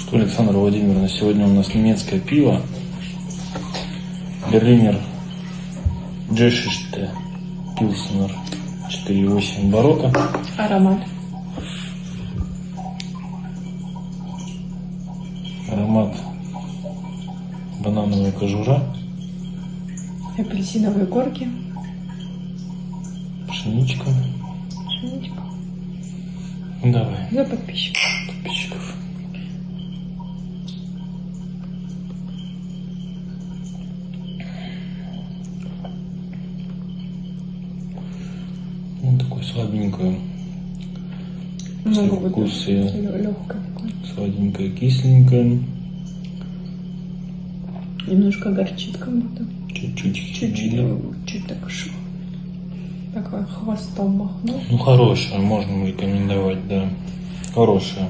Что, Александра Владимировна, сегодня у нас немецкое пиво. Берлинер Geschichte Pilsner 4,8 барокко. Аромат. Аромат банановая кожура, Апельсиновые корки. пшеничка. Пшеничка. Давай, За подписчиков. подписчиков. Ну, такой слабенькое. Много будет. Вкусы. Легкое такое. Сладенькое, кисленькое. Немножко горчит как будто. Чуть-чуть. Чуть так шо. Такой хвостом махнул. Ну, хорошее, можно рекомендовать, да. Хорошее.